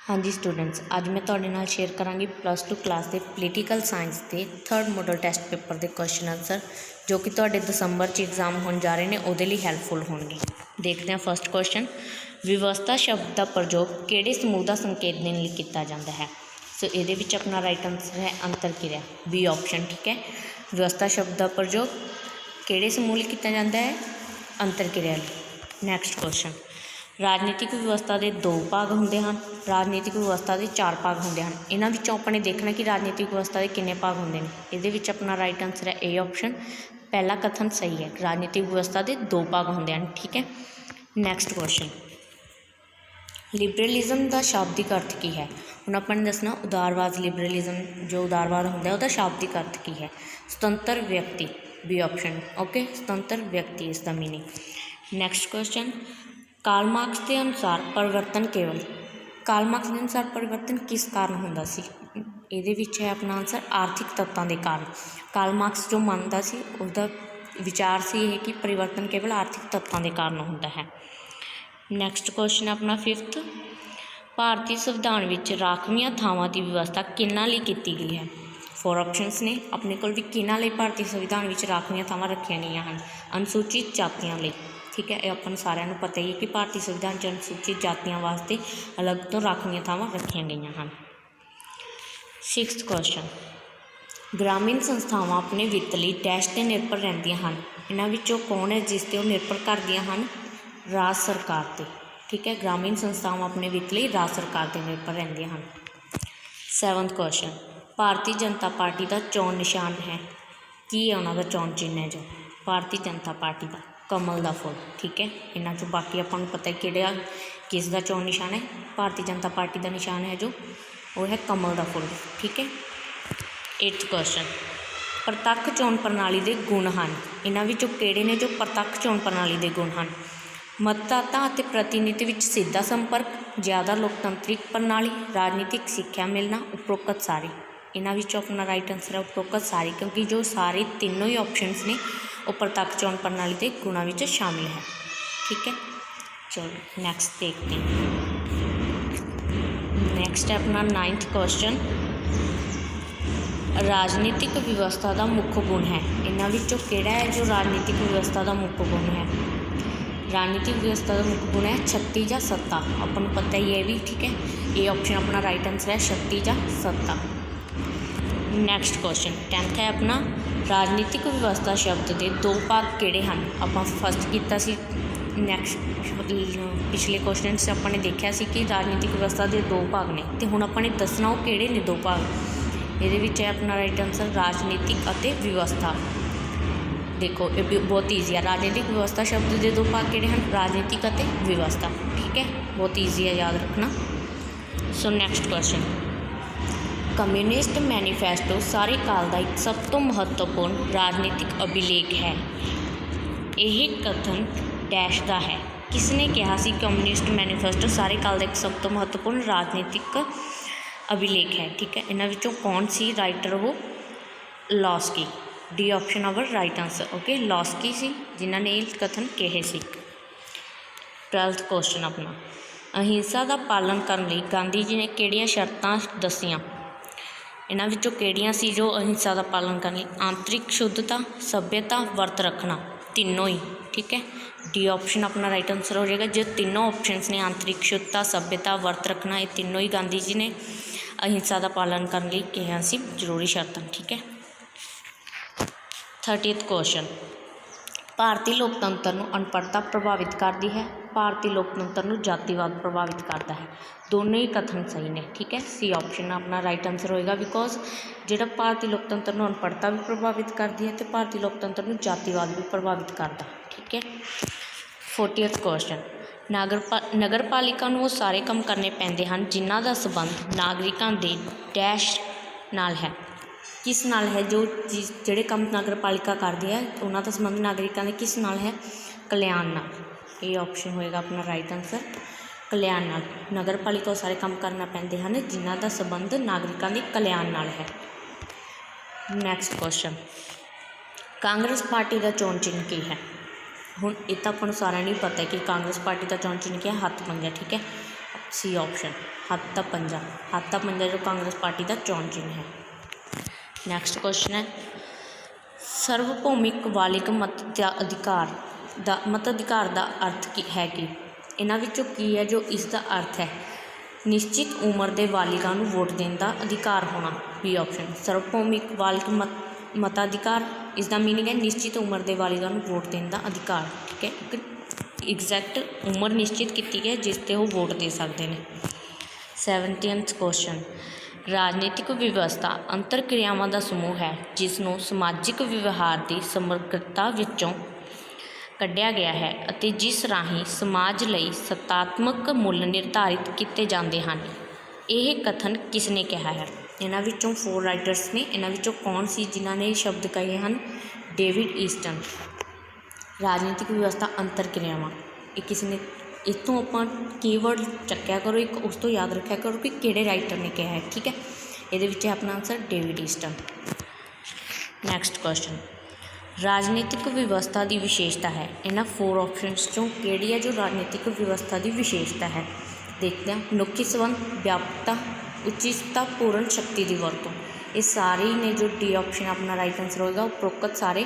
हाँ जी स्टूडेंट्स, अज मैं तुहाडे नाल शेयर करांगी +2 क्लास के पोलीटिकल साइंस के 3rd मॉडल टेस्ट पेपर के क्वेश्चन आंसर जो कि तुहाडे दसंबर एग्जाम होने जा रहे हैं, उहदे लई हैल्पफुल होणगे। देखते हैं फर्स्ट क्वेश्चन, विवस्था शब्द का प्रयोग किहड़े समूह का संकेत देने लई कीता जांदा है। सो ये अपना राइट आंसर है अंतरक्रिया, बी ऑप्शन। ठीक है, व्यवस्था शब्द का प्रयोग किहड़े समूह लई कीता जांदा है, अंतरक्रिया लई। नैक्सट क्वेश्चन, राजनीतिक व्यवस्था के 2 भाग होंदे हैं, राजनीतिक व्यवस्था के 4 भाग होंदे हैं। इन्हां विचों अपने देखना कि राजनीतिक व्यवस्था के कितने भाग होंदे हैं। इहदे विच अपना राइट आंसर है ए ऑप्शन, पहला कथन सही है। राजनीतिक व्यवस्था के 2 भाग होंदे हैं। ठीक है, नैक्सट क्वेश्चन, लिबरलिज्म का शाब्दिक अर्थ की है। हुण आपां ने दसना उदारवाद, लिबरलिज्म जो उदारवाद होंदा है उसका शाब्दिक अर्थ की है। स्वतंत्र व्यक्ति, बी ऑप्शन। ओके, स्वतंत्र व्यक्ति इसका meaning. Next question, Karl Marx के अनुसार परिवर्तन केवल, कार्ल मार्क्स के अनुसार परिवर्तन किस कारण होंदा सी। इहदे विच है अपना आंसर आर्थिक तत्वों के कारण। कार्ल मार्क्स जो मानता सी उसका विचार सी यह कि परिवर्तन केवल आर्थिक तत्वों के कारण होंदा है। नैक्सट क्वेश्चन अपना 5th, भारतीय संविधान विच राखवीआं थावां की व्यवस्था किन्हां लई कीती गई है। 4 ऑप्शनस ने अपने कोल भी किन्हां लई भारतीय संविधान विच राखवीआं थावां रखियां गईयां हन, अनुसूचित जातियां लई। ठीक है, अपन सारिਆਂ ਨੂੰ पता ही है कि भारतीय संविधान च अनुसूचित जातियों वास्ते अलग तो राखवीआं थावां रखियां गईयां हन। 6th क्वेश्चन, ग्रामीण संस्थावां अपने वित्त लई डैश ते निर्भर रहिंदियां हन। इन्हां विचों कौन है जिस ते निर्भर करदियां हन, राज सरकार ते। ठीक है, ग्रामीण संस्थावां अपने वित्त लई राज सरकार ते निर्भर रहिंदियां हन। 7th question, Bharatiya Janata party का चोण निशान है की है, उन्हों का चोण चिन्ह है जो भारतीय जनता पार्टी का कमल का फुल। ठीक है, इन्हों चो बाकी अपन पता है कि किसका चोण निशान है, भारतीय जनता पार्टी का निशान है जो वो है कमल का फुल। ठीक है, 8th क्वेश्चन, प्रतख चोण प्रणाली के गुण हैं। इन्हों विचों किहड़े ने जो प्रतख चोण प्रणाली के गुण हैं, मतदाता और प्रतिनिधि विच सीधा संपर्क, ज़्यादा लोकतंत्रिक प्रणाली, राजनीतिक सिक्ख्या मिलना, उपरोक्त सारे। इन्हों विचों अपना राइट आंसर है उपरोक्त सारे, क्योंकि जो सारे तीनों ही ऑप्शनस ने वो प्रतख चोण प्रणाली के गुणों में शामिल है। ठीक है, चलो नैक्सट देखते हैं। नैक्सट है अपना 9th क्वेश्चन, राजनीतिक व्यवस्था का मुख्य गुण है। इन्हों विचों किहड़ा है जो राजनीतिक व्यवस्था का मुख्य गुण है। राजनीतिक व्यवस्था का मुख्य गुण है शक्ति या सत्ता, अपन पता ही है भी। ठीक है, ये ऑप्शन अपना राइट आंसर है शक्ति या सत्ता। नैक्सट क्वेश्चन 10th है अपना, राजनीतिक व्यवस्था शब्द के 2 भाग किहड़े हैं। आप फर्स्ट किया सी नैक्सट पिछले क्वेश्चन से अपने देखा सी कि राजनीतिक व्यवस्था के 2 भाग ने, तो हुण अपने दसना वो किहड़े ने 2 भाग। ये है अपना राइट आंसर राजनीतिक और व्यवस्था। देखो ये बहुत ईजी है, राजनीतिक व्यवस्था शब्द के 2 भाग किहड़े हैं, राजनीतिक और व्यवस्था। ठीक है, बहुत ईजी है याद रखना। सो नैक्सट क्वेश्चन, कम्यूनिस्ट मैनीफेस्टो सारे काल का एक सब तो महत्वपूर्ण राजनीतिक अभिलेख है। यह कथन डैश का है, किसने कहा सी कम्यूनिस्ट मैनीफेस्टो सारे काल का एक सब तो महत्वपूर्ण राजनीतिक अभिलेख है। ठीक है, इन्होंने विचों कौन सी राइटर हो, Laski, D option our right answer. Okay, Laski सी जिन्होंने ये कथन कहे सी। 12th क्वेश्चन अपना, अहिंसा का पालन करने लई गांधी जी ने किहड़ियां शर्तां दसियां। इन्हां विचों किहड़ियां सी जो अहिंसा का पालन करने, आंतरिक शुद्धता, सभ्यता, वर्त रखना, तीनों ही। ठीक है, डी ऑप्शन अपना राइट आंसर हो जाएगा। जो तीनों ऑप्शनस ने आंतरिक शुद्धता, सभ्यता, वर्त रखना, ये तीनों ही गांधी जी ने अहिंसा का पालन करने लई कहा सी जरूरी शर्तां। ठीक है, 30th क्वेश्चन, भारतीय लोकतंत्र नूं अनपढ़ता प्रभावित करती है, भारतीय लोकतंत्र नूं जातिवाद प्रभावित करता है। दोनों ही कथन सही ने। ठीक है, सी ऑप्शन अपना राइट आंसर होएगा, बिकॉज जो भारतीय लोकतंत्र नूं अनपढ़ता भी प्रभावित करती है तो भारतीय लोकतंत्र नूं जातिवाद भी प्रभावित करता। ठीक है, 40th क्वेश्चन, नगरपालिका नूं वो सारे काम करने पैंदे हन जिन्हां दा संबंध नागरिकां दे डैश नाल है। किस नाल है, जो जिहड़े काम नगरपालिका करती है उन्हां दा संबंध नागरिकां दे किस नाल है, कल्याण नाल। ये ऑप्शन होएगा अपना राइट आंसर, कल्याण नाल। नगरपालिका सारे काम करना पैंदे हैं जिन्हां दा संबंध नागरिकां दे कल्याण नाल है। नैक्सट क्वेश्चन, कांग्रेस पार्टी का चोण चिन्ह की है। हुण ये तो अपन सारिਆਂ ਨੂੰ पता है कि कांग्रेस पार्टी का चोण चिन्ह क्या है, हथ पंजा। ठीक है, सी ऑप्शन हाथ पंजा। हाथ पंजा जो कांग्रेस पार्टी का चोण चिन्ह है। नैक्सट क्वेश्चन है सार्वभौमिक बालिग मताधिकार का अर्थ की है कि इन्हां विचों की है जो इसका अर्थ है निश्चित उम्र के बालिगां नूं वोट देने का अधिकार होना। बी ऑप्शन सार्वभौमिक बालिग मताधिकार इसका मीनिंग है निश्चित उम्र के बालिगां नूं वोट देने का अधिकार। ठीक है, एक एग्जैक्ट उम्र निश्चित की है जिस ते वो वोट दे सकते हैं। 17th क्वेश्चन राजनीतिक व्यवस्था अंतर क्रियावां का समूह है जिसनों समाजिक व्यवहार की समग्रता विचों कढ़िया गया है अते जिस राही समाज लई सत्तात्मक मुल निर्धारित किए जाते हैं। यह कथन किसने कहा है? इन्हां विचों 4 राइटर्स ने। इन्हां विचों कौन सी जिन्हां ने शब्द कहे हैं? David Easton. राजनीतिक व्यवस्था अंतर क्रियावां ये किसने, इतों आप कीवर्ड चक्या करो एक, उस तो याद रखा करो कि किहड़े राइटर ने कहा है। ठीक है, ये अपना answer David Easton. Next question राजनीतिक व्यवस्था की विशेषता है। इन्हां 4 ऑप्शनस चों किहड़ी है जो राजनीतिक व्यवस्था की विशेषता है? देखते हैं। मनुखी संबंध, व्यापकता, उचितता, पूर्ण शक्ति की वरतों। ये सारे ने जो डी ऑप्शन अपना राइट आंसर होगा उपरोक्त सारे,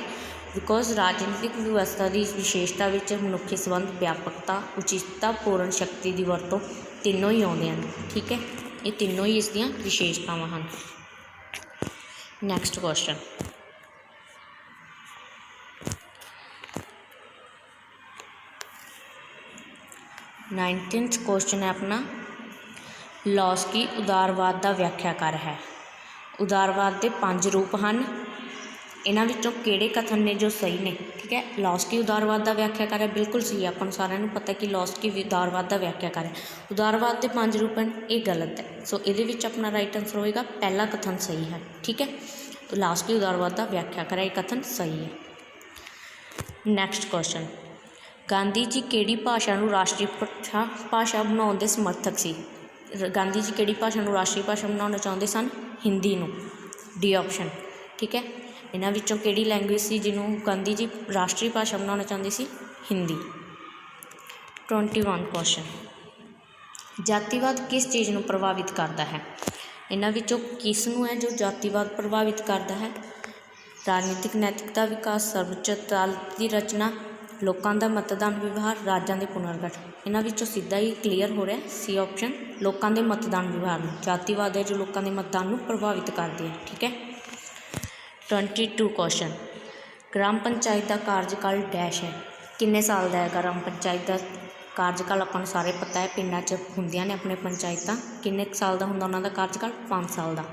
बिकॉज राजनीतिक व्यवस्था की विशेषता विच मनुखी संबंध, व्यापकता, उचितता, पूर्ण शक्ति की वरतों तीनों ही आउंदियां हैं। ठीक है, ये तीनों ही इसदियां विशेषतावां हैं। नैक्सट क्वेश्चन 19th क्वेश्चन है अपना लॉस्की उदारवाद का व्याख्याकार है। उदारवाद के 5 रूप हैं, इन्हां विचों किहड़े कथन ने जो सही ने? ठीक है, लॉस्की उदारवाद का व्याख्याकार है, बिल्कुल सही है। अपन सारिਆਂ ਨੂੰ पता कि लॉस्की उदारवाद का व्याख्याकार है। उदारवाद के 5 रूप हैं, ये गलत है। सो ये अपना राइट आंसर होएगा पहला कथन सही है। ठीक है, तो लॉस्की उदारवाद का व्याख्याकार है, ये कथन सही है। नैक्सट क्वेश्चन गांधी जी किहड़ी भाषा नूं राष्ट्रीय भाषा बनाउण दे समर्थक सी? गांधी जी किहड़ी भाषा नूं राष्ट्रीय भाषा बनाउणा चाहुंदे सन? हिंदी नूं। D option. ठीक है, इन्हां विचों किहड़ी लैंग्वेज सी जिन्हों गांधी जी राष्ट्रीय भाषा बनाउणा चाहुंदे सी? हिंदी। 21 क्वेश्चन जातिवाद किस चीज़ नूं प्रभावित करता है? इन्हां विचों किस नूं है जो जातिवाद प्रभावित करता है? राजनीतिक नैतिकता विकास, सर्वोच्च अदालत की रचना, लोगों का मतदान व्यवहार, राज्यों के पुनर्गठन। इन्हां विचों सीधा ही क्लीयर हो रहा है सी ऑप्शन लोगों के मतदान व्यवहार। जातिवाद है जो लोगों के मतदान को प्रभावित करती है। ठीक है। 22 क्वेश्चन ग्राम पंचायत का कार्यकाल डैश है। किन्ने साल का है ग्राम पंचायत का कार्यकाल? अपन सारे पता है पिंडा च होंदियां ने अपने पंचायत। किन्ने साल का होंदा उन्हां दा कार्यकाल? 5 साल का।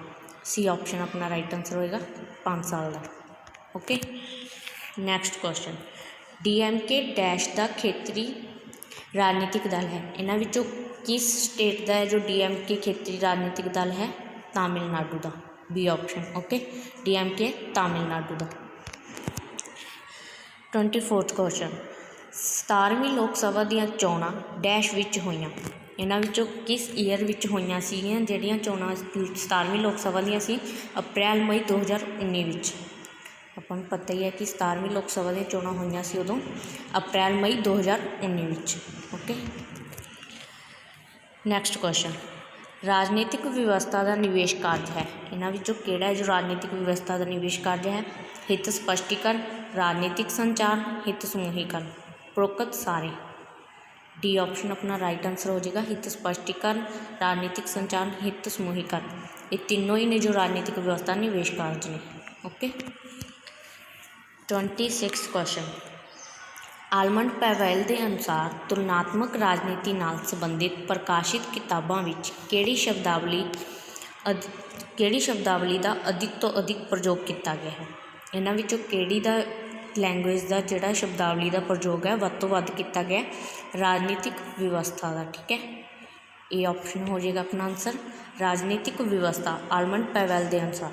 सी ऑप्शन अपना राइट आंसर होएगा 5 साल का। Okay. Next question DMK dash का खेतरी राजनीतिक दल है। इन्हां विचों किस स्टेट का है जो DMK खेतरी राजनीतिक दल है? तमिलनाडु का। B option. Okay, DMK Tamil Nadu का। 24th क्वेश्चन 17वीं लोक सभा दी चोणां डैश विच होईयां। इन्हां विचों किस ईयर विच होईयां सीगियां जिहड़ियां चोणां 17वीं लोक सभा दीयां सी? अप्रैल मई 2019 विच। अपन पता ही है कि 17वीं लोक सभा दी चोणां होईयां सी उदों अप्रैल मई 2019 विच। ओके। नैक्सट क्वेश्चन राजनीतिक व्यवस्था का निवेश कार्य है। इन्हां विचों किहड़ा है जो राजनीतिक व्यवस्था का निवेश कार्य है? हित स्पष्टीकरण, राजनीतिक संचार, हित समूहीकरण। उपरोक्त सारे। डी ऑप्शन अपना राइट आंसर हो जाएगा हित स्पष्टीकरण, राजनीतिक संचार, हित समूहीकरण। ये तीनों ही ने जो राजनीतिक व्यवस्था निवेश कार्य ने। ओके। 26 क्वेश्चन आलमंड पैवेल के अनुसार तुलनात्मक राजनीति नाल संबंधित प्रकाशित किताबों विच किहड़ी शब्दावली का अधिक तो अधिक प्रयोग किया गया है? इन्हां विचों किहड़ी दा लैंग्वेज का जिहड़ा शब्दावली का प्रयोग है वध तो वध किया गया? राजनीतिक व्यवस्था का। ठीक है, ये ऑप्शन हो जाएगा अपना आंसर राजनीतिक व्यवस्था आलमंड पैवेल के अनुसार।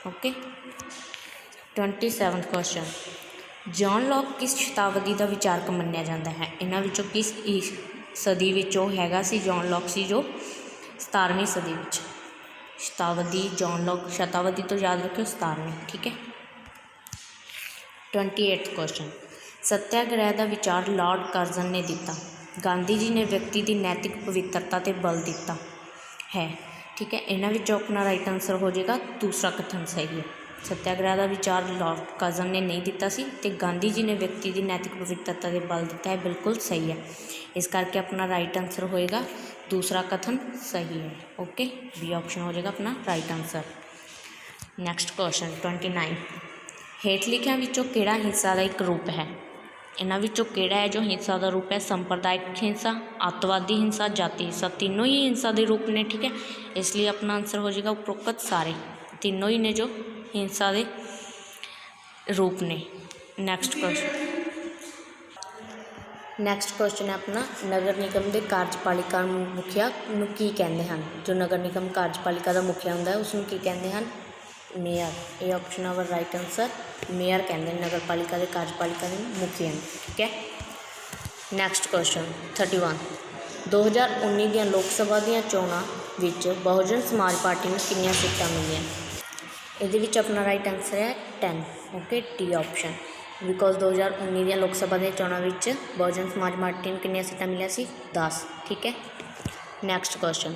ओके। 27 क्वेश्चन जॉन लॉक किस शताब्दी का विचारक मन्निया जाता है? इन्हां विचों किस सदी विचों हैगा सी जॉन लॉक सी जो 17वीं सदी विच? शताब्दी जॉन लॉक शताब्दी तो याद रखियो 17वीं। ठीक है। 28 क्वेश्चन सत्याग्रह का विचार लॉर्ड कर्जन ने दिता। गांधी जी ने व्यक्ति की नैतिक पवित्रता ते बल दिता है। ठीक है, इन्हां विचों अपना राइट आंसर हो जाएगा दूसरा कथन सही है। सत्याग्रह का विचार लॉर्ड कर्जन ने नहीं दिता सी ते गांधी जी ने व्यक्ति की नैतिक पवित्रता ते बल दिता है, बिल्कुल सही है। इस करके अपना राइट आंसर होएगा दूसरा कथन सही है। ओके, बी ऑप्शन हो जाएगा अपना राइट आंसर। नैक्सट क्वेश्चन 29, हेठ लिखियां विचों किहड़ा हिंसा का एक रूप है। इन्हां विचों किहड़ा है जो हिंसा का रूप है। संप्रदायिक हिंसा, अतवादी हिंसा, जाति हिंसा, तीनों ही हिंसा के रूप ने। ठीक है, इसलिए अपना आंसर हो जाएगा उपरोक्त सारे तीनों ही ने जो हिंसा के रूप ने। नैक्सट क्वेश्चन है अपना नगर निगम के कार्यपालिका मुखिया नूं की कहते हैं। जो नगर निगम कार्यपालिका का मुखिया होंदा है उसनूं की कहते हैं, mayor. A option our right answer, mayor कहते हैं नगर पालिका के कार्यपालिका के मुखिया। ठीक है, नैक्सट क्वेश्चन 31, 2019 ਦੀਆਂ लोक सभा ਦੀਆਂ ਚੋਣਾਂ ਵਿੱਚ बहुजन समाज पार्टी ਨੂੰ ਕਿੰਨੀਆਂ सीटां मिलियां। ਇਹਦੇ ਵਿੱਚ अपना राइट आंसर है 10। ओके, डी ऑप्शन, बिकॉज 2019 ਦੀਆਂ लोक सभा ਦੀਆਂ ਚੋਣਾਂ ਵਿੱਚ बहुजन समाज पार्टी ਨੂੰ ਕਿੰਨੀਆਂ सीटां मिलियां सी 10। ठीक है, नैक्सट क्वेश्चन,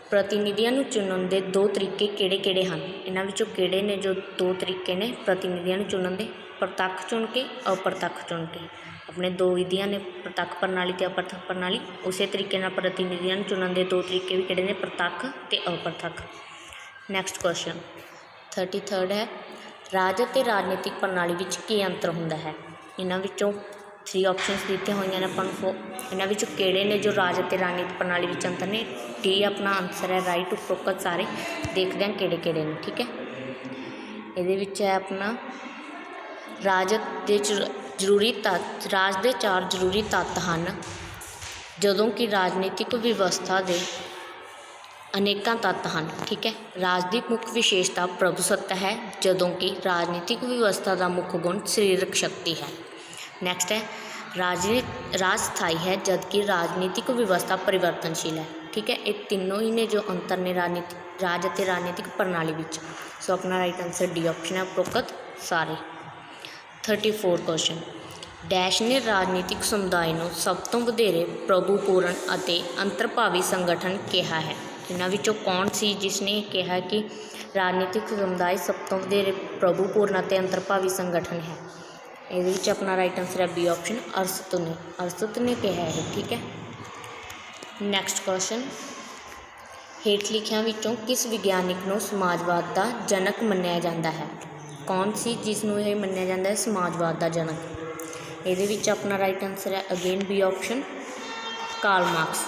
प्रतिनिधियों ਨੂੰ चुनन के दो तरीके किहड़े-किहड़े हैं। इन्हां विचों किहड़े ने जो दो तरीके ने प्रतिनिधियों ਨੂੰ चुनन के, प्रत्यक्ष चुन के, अप्रत्यक्ष चुन के। अपने दो विधियां ने, प्रत्यक्ष प्रणाली ते अप्रत्यक्ष प्रणाली। उस तरीके नाल प्रतिनिधियों ਨੂੰ चुनन के दो तरीके भी किहड़े ने, प्रत्यक्ष ते अप्रत्यक्ष। नैक्सट क्वेश्चन 33 है, राज ते राजनीतिक प्रणाली विच की अंतर हुंदा है। इन्हां विचों 3 ऑप्शनस दिते हुए हैं अपन को। इन्हां विचों किहड़े ने जो राज ते राजनीतिक प्रणाली विच अंतर ने। डी अपना आंसर है राइट, उपरोक्त सारे। देखते हैं किहड़े-किहड़े ने। ठीक है, इहदे विच है अपना राज दे जरूरी तत्त, राज दे 4 जरूरी तत्त हैं, जदों कि राजनीतिक व्यवस्था दे अनेकां तत्त हैं। ठीक है, राज की मुख्य विशेषता प्रभुसत्ता है, जदों कि राजनीतिक व्यवस्था का मुख्य गुण शरीरक शक्ति है। नैक्सट है, राज स्थाई है जबकि राजनीतिक व्यवस्था परिवर्तनशील है। ठीक है, ये तीनों ही ने जो अंतर ने राज और राजनीतिक प्रणाली विच। सो अपना राइट आंसर डी ऑप्शन है, उपरोक्त सारे। 34 क्वेश्चन, डैश ने राजनीतिक समुदाय को सब तो वधेरे प्रभुपूर्ण और अंतर्भावी संगठन कहा है। इन्हां विचों कौन सी जिसने कहा कि राजनीतिक समुदाय सब तो वधेरे प्रभुपूर्ण और अंतर्भावी संगठन है। ये अपना राइट आंसर है बी ऑप्शन, अरस्तु ने कहा है। ठीक है, नैक्सट क्वेश्चन, हेठ लिखियां विचों किस विग्यानिक को समाजवाद का जनक मन्निया जाता है। कौन सी जिसनों यह मन्निया जाता है समाजवाद का जनक। ये अपना राइट आंसर है again B option, Karl Marx.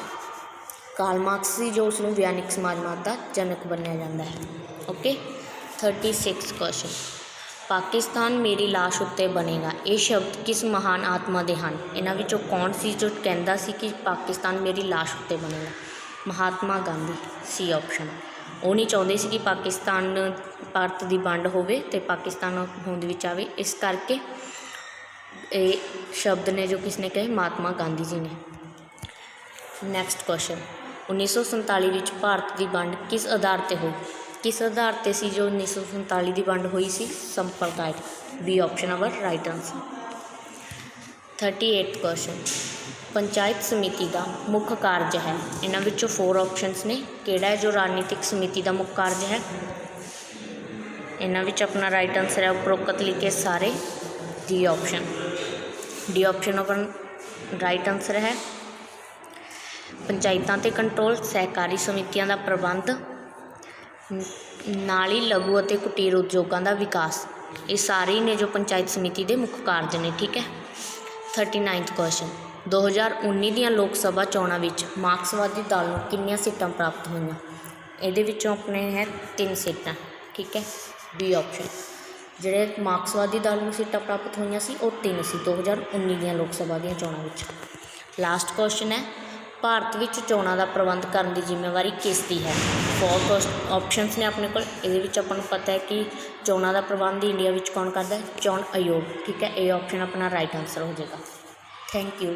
Karl Marx ही जो उसनों विग्यानिक समाजवाद का जनक मन्निया जाता है। ओके, 36 क्वेश्चन, पाकिस्तान मेरी लाश उत्ते बनेगा, ये शब्द किस महान आत्मा के हैं। इन्हां विचों कौन सी जो कहता सी कि पाकिस्तान मेरी लाश उत्ते बनेगा। Mahatma Gandhi, C option. वो नहीं चाहते सी कि पाकिस्तान भारत की वंड होवे ते पाकिस्तान होंद विच आवे, इस करके ये शब्द ने जो किसने कहे, महात्मा गांधी जी ने। नैक्सट क्वेश्चन, 1947 विच भारत की वंड किस आधार पर हुई। किस आधार पर सी जो 1947 की वंड हुई सी, संप्रदायिक। B option our right answer. 38 question, panchayat samiti का मुख्य कार्य है। इन्हां विचों 4 ऑप्शनस ने, किहड़ा है जो राजनीतिक समिति का मुख्य कार्य है। इन्हां विच अपना राइट आंसर है उपरोक्त लिखे सारे, डी ऑप्शन। डी ऑप्शन अपन राइट आंसर है पंचायतां ते कंट्रोल, सहकारी समितियां का प्रबंध, नाल ही लघु और कुटीर उद्योगों का विकास। ये सारे ने जो पंचायत समिति के मुख्य कार्य ने। ठीक है, 39 क्वेश्चन, 2019 ਦੀਆਂ लोक सभा चोणां विच मार्क्सवादी दल नूं कितनियां सीटां प्राप्त होईयां। इहदे विचों अपने है 3 सीटां। ठीक है, बी ऑप्शन। जिहड़े मार्क्सवादी दल नूं सीटां प्राप्त होईयां सी वो 3 सी 2019 ਦੀਆਂ लोक सभा ਦੀਆਂ चोणां विच। लास्ट क्वेश्चन है, भारत विच चोणां दा प्रबंध करने की जिम्मेवारी किसदी है। 4 ऑप्शनस ने अपने को। ये अपन पता है कि चोणां दा प्रबंध इंडिया विच कौन करता है, चोण आयोग। ठीक है, ये ऑप्शन अपना राइट आंसर हो जाएगा। Thank you.